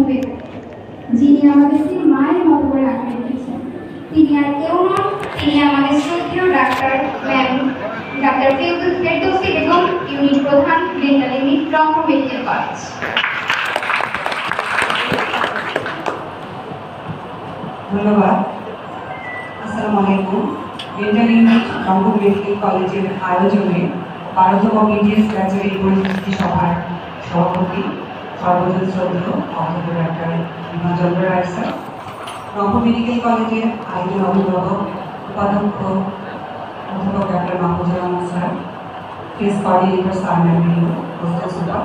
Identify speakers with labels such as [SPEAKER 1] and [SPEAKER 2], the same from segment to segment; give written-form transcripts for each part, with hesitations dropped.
[SPEAKER 1] পেয়ে যিনি আমাদেরকে মায়ের মতো করে আঁকড়ে রেখেছেন। তিনি আর কেউ নন, তিনি আমাদের শ্রদ্ধেয় doctor ma'am doctor Ferdousi Begum, unit প্রধান, dental unit, Rangpur medical college.
[SPEAKER 2] ধন্যবাদ। আসসালামু আলাইকুম। ডেন্টাল ইউনিট রংপুর মেডিকেল কলেজের আয়োজনে 12তম বিডিএস ব্যাচের এই পরিচিতি সভার সভাপতি সর্বজন শ্রদ্ধেয় অধ্যক্ষ doctor Biman Chandra Roy sir, Rangpur medical কলেজের আরেকজন অভিভাবক উপাধ্যক্ষ অধ্যাপক doctor Mahfuzur Rahman sir, case coordinator sir ম্যামবৃন্দ, হোস্টেল সুপার,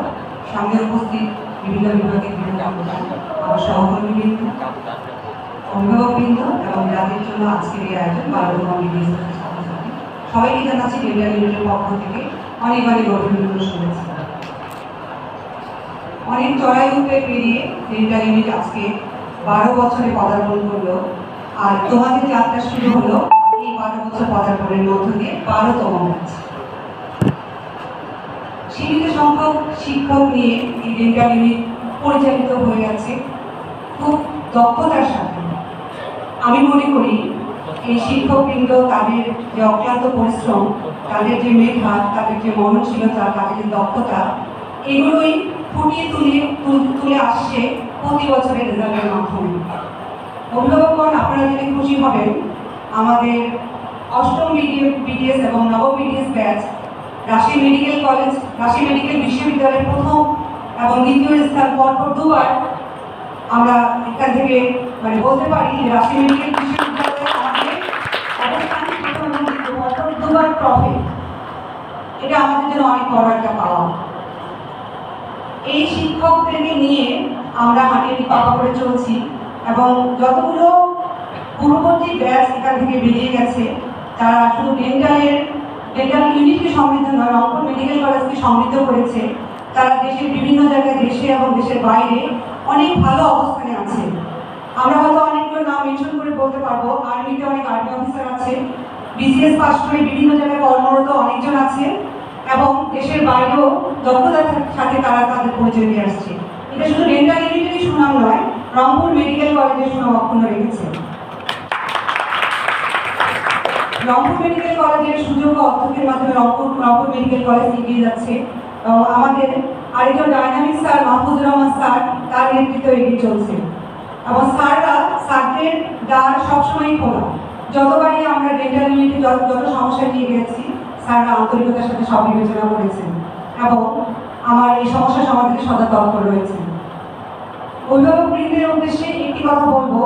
[SPEAKER 2] সামনে উপস্থিত বিভিন্ন বিভাগের বিভিন্ন প্রধান, আমার সহকর্মীবৃন্দ, অভিভাবকবৃন্দ এবং যাদের জন্য আজকের এই আয়োজন 12তম বিডিএস ছাত্রছাত্রী, সবাইকে জানাচ্ছি ডেন্টাল ইউনিটের পক্ষ থেকে অনেক অনেক অভিনন্দন, শুভেচ্ছা। অনেক চড়াই উঠে পেরিয়ে ডেন্টাল ইউনিট আজকে 12 বছরে পদার্পণ করলো, আর তোমাদের যাত্রা শুরু হলো এই 12 বছর পদার্পণের মধ্য দিয়ে 12তম ব্যাচ। সীমিত সংখ্যক শিক্ষক নিয়ে এই ডেন্টাল ইউনিট পরিচালিত হয়ে গেছে খুব দক্ষতার সাথে। আমি মনে করি এই শিক্ষকবৃন্দ তাদের যে অক্লান্ত পরিশ্রম, তাদের যে মেধা, তাদের যে মননশীলতা, তাদের যে দক্ষতা, এগুলোই ফুটিয়ে তুলে আসছে প্রতি বছরের রেজাল্টের মাধ্যমে। অভিভাবকগণ, আপনারা জেনে খুশি হবেন, আমাদের 8ম বিডিএস এবং 9ম BDS batch Rajshahi medical college, Rajshahi medical বিশ্ববিদ্যালয়ের প্রথম এবং দ্বিতীয় স্থান পরপর দুবার আমরা এখান থেকে বলতে পারি যে রাজশাহী মেডিকেল বিশ্ববিদ্যালয়ে আমাদের অবস্থান প্রথম এবং দ্বিতীয় পরপর দুবার ট্রফি। এটা আমাদের জন্য অনেক বড় একটা পাওয়া। এই শিক্ষকদেরকে নিয়ে আমরা হাঁটিয়ে পাকা করে চলছি এবং যতগুলো পূর্ববর্তী ব্যাচ এখান থেকে বেরিয়ে গেছে, তারা শুধু ডেন্টাল ইউনিটকে সমৃদ্ধ নয়, রংপুর মেডিকেল কলেজকে সমৃদ্ধ করেছে। তারা দেশের বিভিন্ন জায়গায়, দেশে এবং দেশের বাইরে অনেক ভালো অবস্থানে আছে। আমরা হয়তো অনেকগুলো নাম মেনশন করে বলতে পারবো। আর্মিতে অনেক আর্মি অফিসার আছে, বিসিএস পাস করে বিভিন্ন জায়গায় কর্মরত অনেকজন আছে এবং দেশের বাইরেও দক্ষতার সাথে তারা তাদের পরিচয় দিয়ে আসছে। এটা শুধু ডেন্টাল ইউনিটেরই সুনাম নয়, রংপুর মেডিকেল কলেজের সুনাম অক্ষুণ্ণ রেখেছে। রংপুর মেডিকেল কলেজের সুযোগ্য অধ্যক্ষের মাধ্যমে রংপুর মেডিকেল কলেজ এগিয়ে যাচ্ছে এবং আমাদের আরেকজন dynamic sir Mahfuzur Rahman sir, তার নেতৃত্বে এগিয়ে চলছে এবং স্যারদের দ্বার সবসময় খোলা। যতবারই আমরা ডেন্টাল ইউনিটে যত সমস্যা নিয়ে গেছি, স্যাররা আন্তরিকতার সাথে সব বিবেচনা করেছেন এবং আমার এই সমস্যা সমাধানে সদা তৎপর রয়েছে। অভিভাবকবৃন্দের উদ্দেশ্যে একটি কথা বলবো,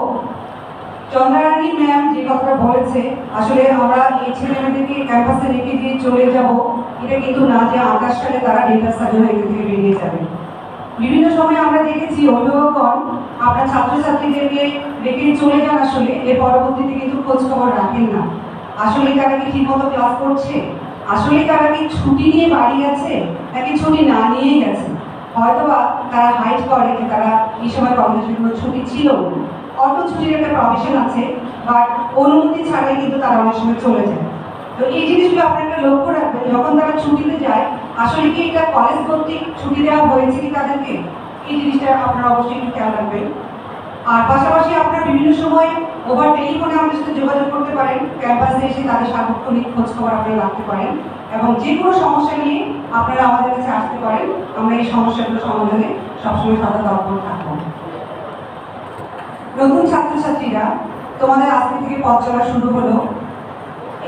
[SPEAKER 2] চন্দ্রারানী ম্যাম যে কথাটা বলেছে, আসলে আমরা এই ছেলেমেয়েদেরকে ক্যাম্পাসে রেখে দিয়ে চলে যাব, এটা কিন্তু না যে আকাশ সালে তারা ডেন্টাল সার্জন এখান থেকে বেরিয়ে যাবে। বিভিন্ন সময় আমরা দেখেছি অভিভাবকগণ আপনার ছাত্রছাত্রীদেরকে রেখে চলে যান, আসলে এর পরবর্তীতে কিন্তু খোঁজ খবর রাখেন না। আসলে তারা কি ঠিকমতো ক্লাস করছে, আসলে তারা কি ছুটি নিয়ে বাড়ি গেছে নাকি ছুটি না নিয়েই গেছে। হয়তোবা তারা হাইড করে যে তারা এই সময় কলেজের কোনো ছুটি ছিল না। অটো ছুটির একটা প্রভিশন আছে, বাট অনুমতি ছাড়াই কিন্তু তারা অনেক সময় চলে যায়। তো এই জিনিসগুলো আপনারা লক্ষ্য রাখবেন, যখন তারা ছুটিতে যায় আসলে কি এটা কলেজ কর্তৃক ছুটি দেওয়া হয়েছে কি তাদেরকে, এই জিনিসটা আপনারা অবশ্যই একটু খেয়াল রাখবেন। আর পাশাপাশি আপনারা বিভিন্ন সময় ওভার টেলিফোনে আমাদের সাথে যোগাযোগ করতে পারেন, ক্যাম্পাসে এসে তাদের সার্বক্ষণিক খোঁজ খবর আপনারা রাখতে পারেন এবং যে কোনো সমস্যা নিয়ে আপনারা আমাদের কাছে আসতে পারেন। আমরা এই সমস্যাগুলো সমাধানে সবসময় সদা তৎপর থাকবো। নতুন ছাত্রছাত্রীরা, তোমাদের আজকে থেকে পথ চলা শুরু হলো।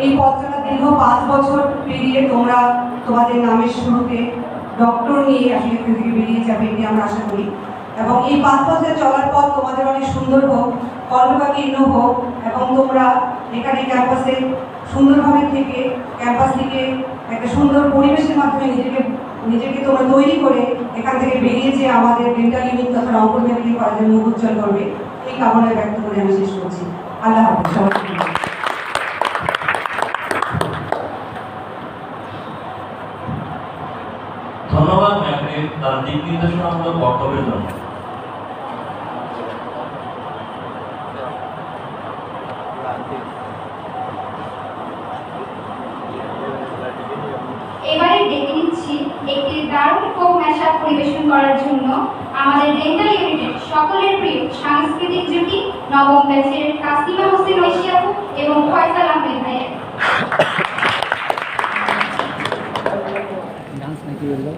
[SPEAKER 2] এই পথ চলা দীর্ঘ 5 বছর পেরিয়ে তোমরা তোমাদের নামের শুরুতে ডক্টর নিয়ে আসলে এখান থেকে বেরিয়ে যাবে, এটি আমরা আশা করি। এবং এই 5 বছর চলার পর তোমাদের অনেক সুন্দর হোক, কর্মকাকীর্ণ হোক এবং তোমরা এখানে ক্যাম্পাসে সুন্দরভাবে থেকে ক্যাম্পাস থেকে একটা সুন্দর পরিবেশের মাধ্যমে নিজেকে তোমরা তৈরি করে এখান থেকে বেরিয়ে যে আমাদের ডেন্টাল ইউনিট তথা রংপুর মেডিকেল কলেজের মুখ উজ্জ্বল করবে, এই কামনায় ব্যক্ত করে আমি শেষ করছি। আল্লাহ হাফেজ।
[SPEAKER 3] ধন্যবাদ ম্যামকে তার দিক নির্দেশনামূলক বক্তব্যের জন্য।
[SPEAKER 1] এবারে ডেকে নিচ্ছি একটি দারুণ ফোক ম্যাশআপ পরিবেশন করার জন্য আমাদের ডেন্টাল ইউনিটের সকলের প্রিয় সাংস্কৃতিক জুটি নবম ব্যাচের তাসলিমা হোসেন ঐশী আপু এবং ফয়সাল আহমেদ ভাইয়া।
[SPEAKER 4] ডান্স নাকি বললো